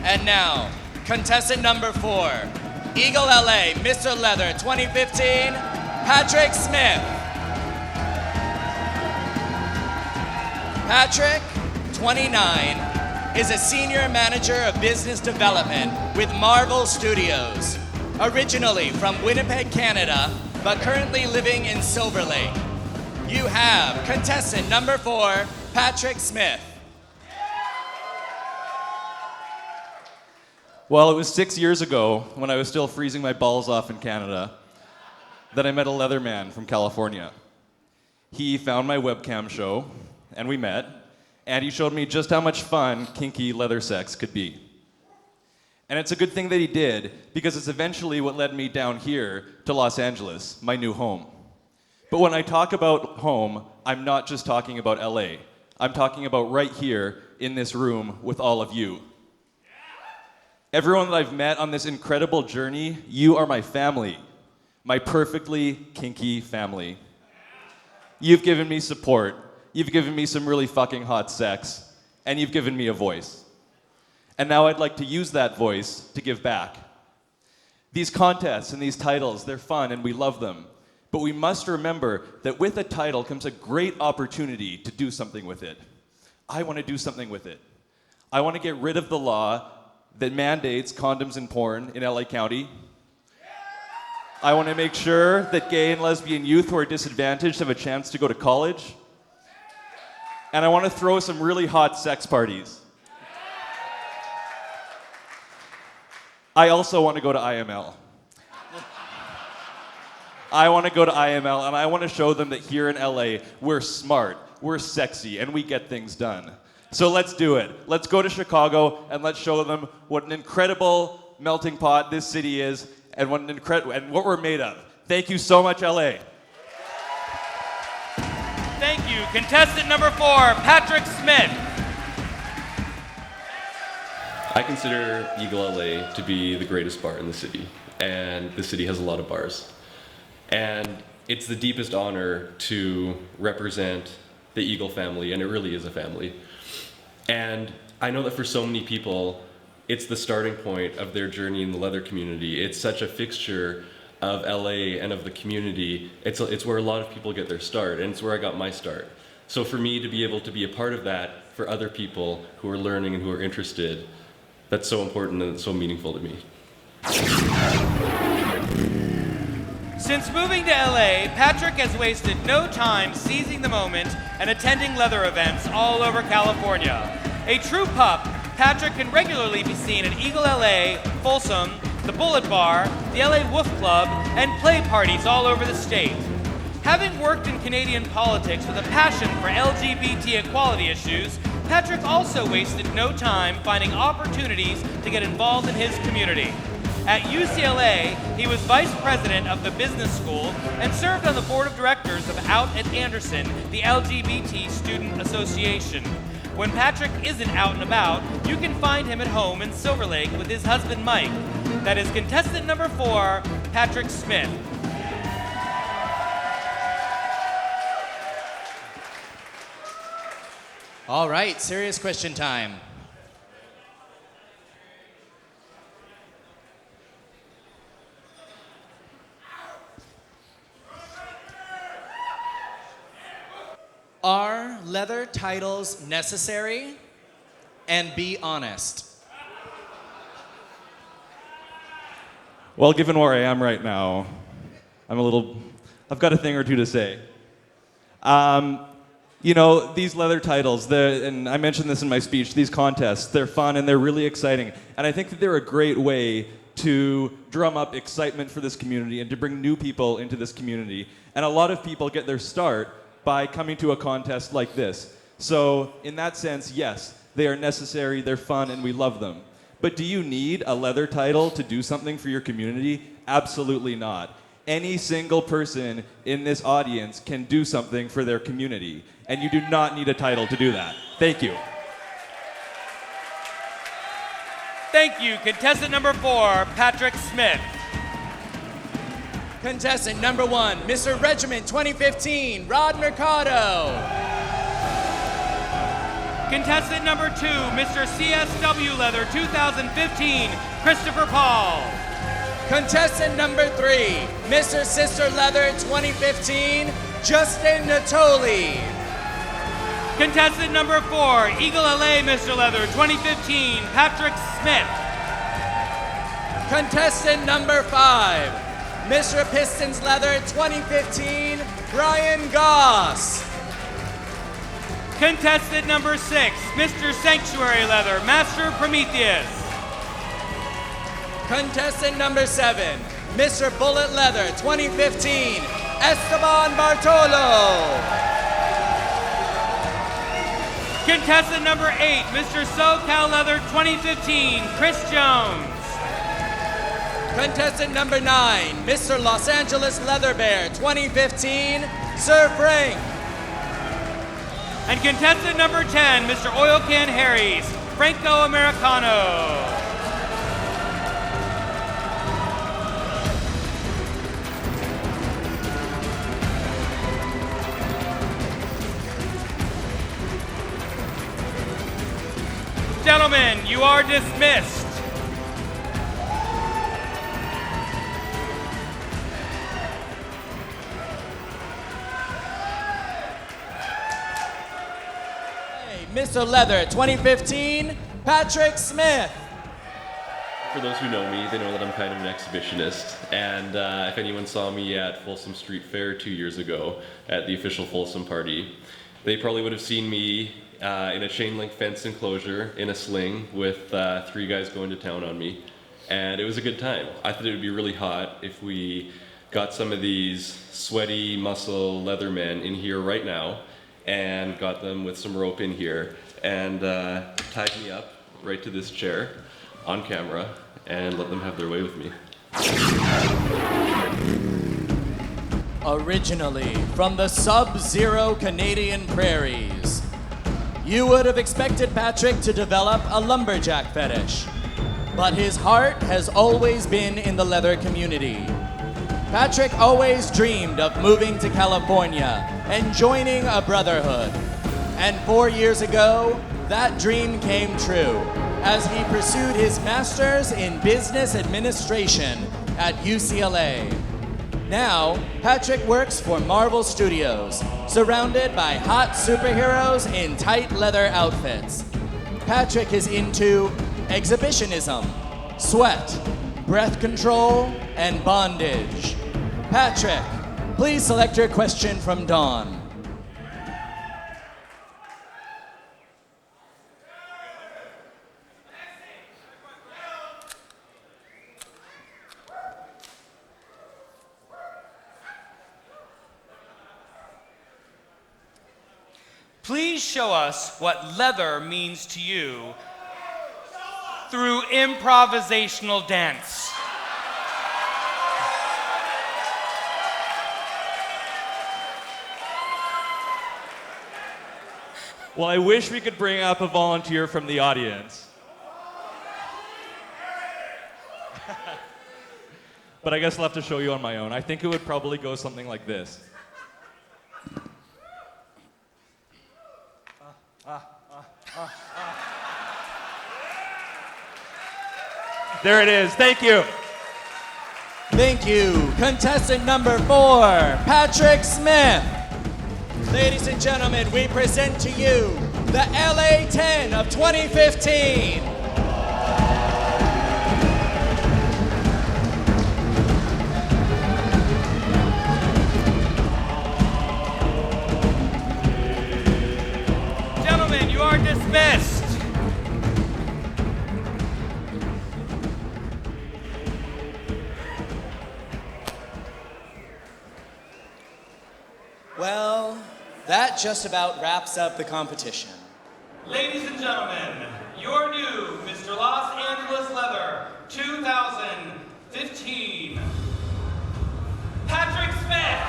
And now, contestant number 4, Eagle LA, Mr. Leather 2015, Patrick Smith. Patrick, 29, is a senior manager of business development with Marvel Studios, originally from Winnipeg, Canada, but currently living in Silver Lake. You have contestant number 4, Patrick Smith. Well, it was 6 years ago, when I was still freezing my balls off in Canada, that I met a leather man from California. He found my webcam show, and we met, and he showed me just how much fun kinky leather sex could be. And it's a good thing that he did, because it's eventually what led me down here to Los Angeles, my new home. But when I talk about home, I'm not just talking about LA. I'm talking about right here in this room with all of you. Everyone that I've met on this incredible journey, you are my family, my perfectly kinky family. You've given me support, you've given me some really fucking hot sex, and you've given me a voice. And now I'd like to use that voice to give back. These contests and these titles, they're fun and we love them, but we must remember that with a title comes a great opportunity to do something with it. I want to do something with it. I want to get rid of the law that mandates condoms and porn in LA County. I want to make sure that gay and lesbian youth who are disadvantaged have a chance to go to college. And I want to throw some really hot sex parties. I also want to go to IML. I want to go to IML and I want to show them that here in LA, we're smart, we're sexy, and we get things done. So let's do it. Let's go to Chicago and let's show them what an incredible melting pot this city is and what we're made of. Thank you so much, LA. Thank you. Contestant number 4, Patrick Smith. I consider Eagle LA to be the greatest bar in the city, and the city has a lot of bars. And it's the deepest honor to represent the Eagle family, and it really is a family. And I know that for so many people, it's the starting point of their journey in the leather community. It's such a fixture of LA and of the community. It's where a lot of people get their start, and it's where I got my start. So for me to be able to be a part of that for other people who are learning and who are interested, that's so important and it's so meaningful to me. Since moving to LA, Patrick has wasted no time seizing the moment and attending leather events all over California. A true pup, Patrick can regularly be seen at Eagle LA, Folsom, the Bullet Bar, the LA Wolf Club, and play parties all over the state. Having worked in Canadian politics with a passion for LGBT equality issues, Patrick also wasted no time finding opportunities to get involved in his community. At UCLA, he was vice president of the business school and served on the board of directors of Out at Anderson, the LGBT Student Association. When Patrick isn't out and about, you can find him at home in Silver Lake with his husband Mike. That is contestant number 4, Patrick Smith. All right, serious question time. Are leather titles necessary? And be honest. Well, given where I am right now, I've got a thing or two to say. You know, these leather titles, and I mentioned this in my speech, these contests, they're fun and they're really exciting. And I think that they're a great way to drum up excitement for this community and to bring new people into this community. And a lot of people get their start by coming to a contest like this. So in that sense, yes, they are necessary, they're fun, and we love them. But do you need a leather title to do something for your community? Absolutely not. Any single person in this audience can do something for their community, and you do not need a title to do that. Thank you. Thank you. Contestant number 4, Patrick Smith. Contestant number 1, Mr. Regiment 2015, Rod Mercado. Contestant number 2, Mr. CSW Leather 2015, Christopher Paul. Contestant number 3, Mr. Sister Leather 2015, Justin Natoli. Contestant number 4, Eagle LA Mr. Leather 2015, Patrick Smith. Contestant number 5, Mr. Pistons Leather 2015, Brian Goss. Contestant number 6, Mr. Sanctuary Leather, Master Prometheus. Contestant number 7, Mr. Bullet Leather 2015, Esteban Bartolo. Contestant number 8, Mr. SoCal Leather 2015, Chris Jones. Contestant number 9, Mr. Los Angeles Leather Bear 2015, Sir Frank. And contestant number 10, Mr. Oil Can Harry's, Franco Americano. Gentlemen, you are dismissed. Mr. Leather 2015, Patrick Smith. For those who know me, they know that I'm kind of an exhibitionist. And if anyone saw me at Folsom Street Fair 2 years ago at the official Folsom party, they probably would have seen me in a chain link fence enclosure in a sling with 3 guys going to town on me. And it was a good time. I thought it would be really hot if we got some of these sweaty muscle leather men in here right now and got them with some rope in here and tied me up right to this chair on camera and let them have their way with me. Originally from the sub-zero Canadian prairies, you would have expected Patrick to develop a lumberjack fetish, but his heart has always been in the leather community. Patrick always dreamed of moving to California and joining a brotherhood. And 4 years ago, that dream came true as he pursued his master's in business administration at UCLA. Now, Patrick works for Marvel Studios, surrounded by hot superheroes in tight leather outfits. Patrick is into exhibitionism, sweat, breath control, and bondage. Patrick, please select your question from Dawn. Please show us what leather means to you through improvisational dance. Well, I wish we could bring up a volunteer from the audience. But I guess I'll have to show you on my own. I think it would probably go something like this. There it is. Thank you. Thank you. Contestant number 4, Patrick Smith. Ladies and gentlemen, we present to you the LA 10 of 2015. Gentlemen, you are dismissed. Well, that just about wraps up the competition. Ladies and gentlemen, your new Mr. Los Angeles Leather 2015, Patrick Smith.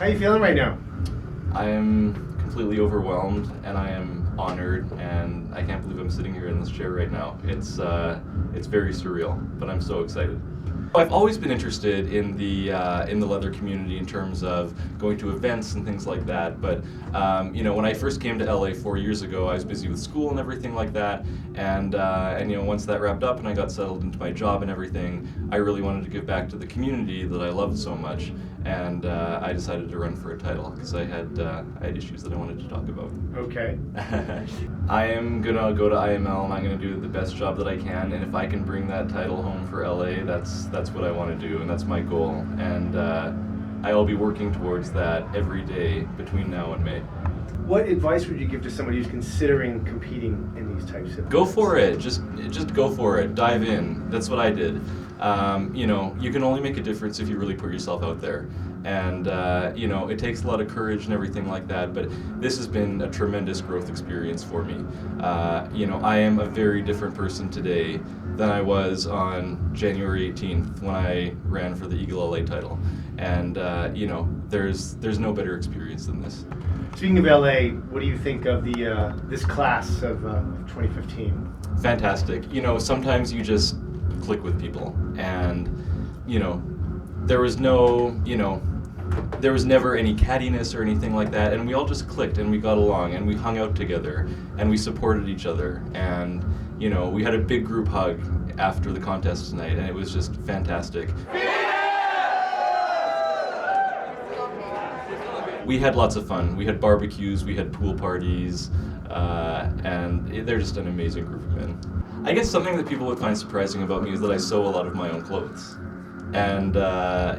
you feeling right now? I am completely overwhelmed, and I am honored, and I can't believe I'm sitting here in this chair right now. It's very surreal, but I'm so excited. I've always been interested in the leather community in terms of going to events and things like that. But when I first came to LA 4 years ago, I was busy with school and everything like that. And once that wrapped up and I got settled into my job and everything, I really wanted to give back to the community that I loved so much. And I decided to run for a title because I had issues that I wanted to talk about. Okay. I am gonna go to IML and I'm gonna do the best job that I can. And if I can bring that title home for LA, that's what I want to do, and that's my goal. And I'll be working towards that every day between now and May. What advice would you give to somebody who's considering competing in these types of Go events? for it. Just go for it. Dive in. That's what I did. You can only make a difference if you really put yourself out there. And, it takes a lot of courage and everything like that, but this has been a tremendous growth experience for me. I am a very different person today than I was on January 18th when I ran for the Eagle LA title. And, there's no better experience than this. Speaking of LA, what do you think of the this class of 2015? Fantastic. Sometimes you just click with people, and there was never any cattiness or anything like that, and we all just clicked and we got along and we hung out together and we supported each other, and we had a big group hug after the contest tonight, and it was just fantastic. We had lots of fun. We had barbecues, we had pool parties, and they're just an amazing group of men. I guess something that people would find surprising about me is that I sew a lot of my own clothes. And I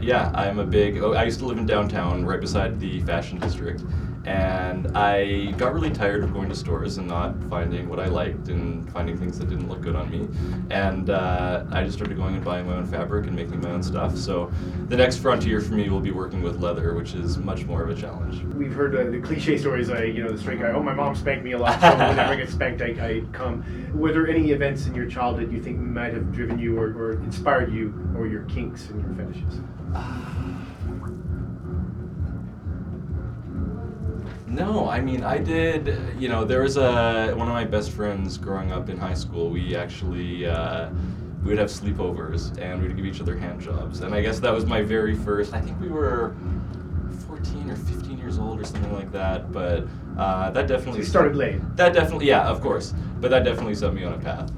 used to live in downtown right beside the fashion district, and I got really tired of going to stores and not finding what I liked and finding things that didn't look good on me. And I just started going and buying my own fabric and making my own stuff. So the next frontier for me will be working with leather, which is much more of a challenge. We've heard the cliche stories, the straight guy, oh, my mom spanked me a lot, so whenever I get spanked, I come. Were there any events in your childhood you think might have driven you or inspired you, or your kinks and your fetishes? No, I did, there was one of my best friends growing up in high school. We actually, we would have sleepovers and we'd give each other hand jobs. And I guess that was my very first, I think we were 14 or 15 years old or something like that, but that definitely... So you started late. That definitely, yeah, of course. But that definitely set me on a path.